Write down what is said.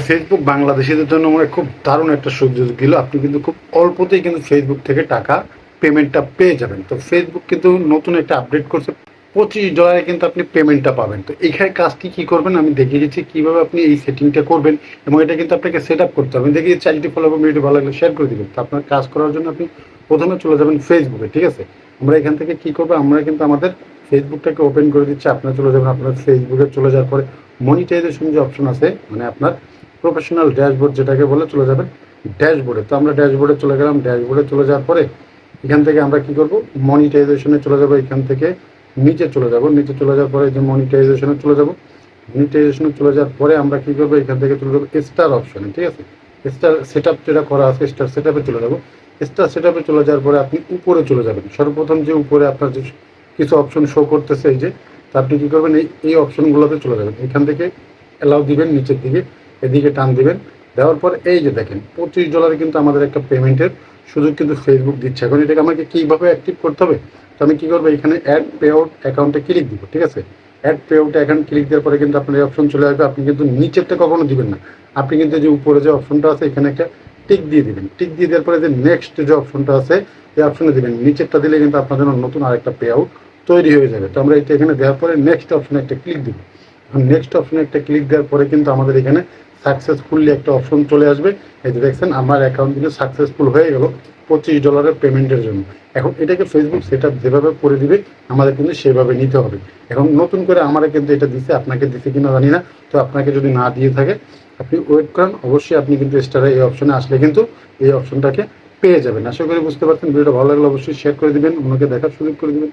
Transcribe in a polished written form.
Facebook বাংলাদেশিদের জন্য মানে খুব দারুণ একটা সুযোগ দিল। আপনি কিন্তু খুব অল্পতেই কিন্তু ফেসবুক থেকে টাকা পেমেন্টটা পেয়ে যাবেন। তো ফেসবুক কিন্তু নতুন একটা আপডেট করছে, $25 কিন্তু আপনি পেমেন্টটা পাবেন। তো এইখানে কাজটি কি করবেন আমি দেখিয়ে দিচ্ছি কিভাবে আপনি এই সেটিংটা করবেন, এবং এটা কিন্তু আপনাকে সেট আপ করতে হবে। আমি দেখিয়ে চ্যানেলটি ফলো করবেন, ভিডিও ভালো লাগলে শেয়ার করে দিবেন। তো আপনার কাজ করার জন্য আপনি প্রথমে চলে যাবেন ফেসবুকে, ঠিক আছে। আমরা এখান থেকে কি করবো, আমরা কিন্তু আমাদের ফেসবুকটাকে ওপেন করে দিচ্ছি। আপনারা চলে যাবেন আপনার ফেসবুকে, চলে যাওয়ার পরে মনিটাইজেশন যে অপশন আছে, মানে আপনার প্রফেশনাল ড্যাশবোর্ড যেটাকে বলে, চলে যাবেন ড্যাশবোর্ডে। তো আমরা ড্যাশবোর্ডে চলে গেলাম। ড্যাশবোর্ডে চলে যাওয়ার পরে এখান থেকে আমরা কি করব, মনিটাইজেশনে চলে যাব। এখান থেকে নিচে চলে যাব। নিচে চলে যাওয়ার পরে যে মনিটাইজেশনে চলে যাব। মনিটাইজেশনে চলে যাওয়ার পরে আমরা কি করব, এখান থেকে চলে যাবো স্টার অপশনে, ঠিক আছে। স্টার সেট আপ যেটা করা আছে, স্টার সেট আপে চলে যাব। স্টার সেট আপে চলে যাওয়ার পরে আপনি উপরে চলে যাবেন। সর্বপ্রথম যে উপরে আপনার যে কিছু অপশন শো করতেছে, এই যে, তা আপনি কী করবেন, এই অপশনগুলোতে চলে যাবেন। এখান থেকে অ্যালাউ দিবেন, নিচের দিকে এদিকে টান দিবেন। দেওয়ার পর এই যে দেখেন $25 কিন্তু আমাদের একটা পেমেন্টের সুযোগ কিন্তু ফেসবুক দিচ্ছে। এখন এটাকে আমাকে কীভাবে অ্যাক্টিভ করতে হবে, তো আমি কী করবো, এখানে অ্যাড পে আউট অ্যাকাউন্টে ক্লিক দিব, ঠিক আছে। Add payout account click দেওয়ার পরে কিন্তু আপনার এই অপশন চলে আসবে। আপনি কিন্তু নিচেরটা কখনো দিবেন না, আপনি কিন্তু যে উপরে যে অপশনটা আছে এখানে একটা টিক দিয়ে দিবেন। টিক দিয়ে দেওয়ার পরে যে নেক্সট যে অপশনটা আছে এই অপশনে দিবেন। নিচেরটা দিলে কিন্তু আপনার জন্য নতুন আরেকটা পে আউট তৈরি হয়ে যাবে। তো আমরা এটা এখানে দেওয়ার পরে নেক্সট অপশনে একটা ক্লিক দিব। নেক্সট অপশনে একটা ক্লিক দেওয়ার পরে কিন্তু আমাদের এখানে সাকসেসফুলি একটা অপশন চলে আসবে। এই যে দেখছেন আমার অ্যাকাউন্ট কিন্তু সাকসেসফুল হয়ে গেল $25 পেমেন্টের জন্য। এখন এটাকে ফেসবুক সেটা যেভাবে করে দিবে আমাদের কিন্তু সেভাবে নিতে হবে। এখন নতুন করে আমারা কিন্তু এটা দিছে, আপনাকে দিছে কিনা জানি না। তো আপনাকে যদি না দিয়ে থাকে আপনি ওয়েট করেন, অবশ্যই আপনি কিন্তু স্টারে এই অপশনে আসলে কিন্তু এই অপশনটাকে পেয়ে যাবেন। আশা করি বুঝতে পারছেন। ভিডিওটা ভালো লাগলে অবশ্যই শেয়ার করে দিবেন, অন্যকে দেখার সুযোগ করে দিবেন।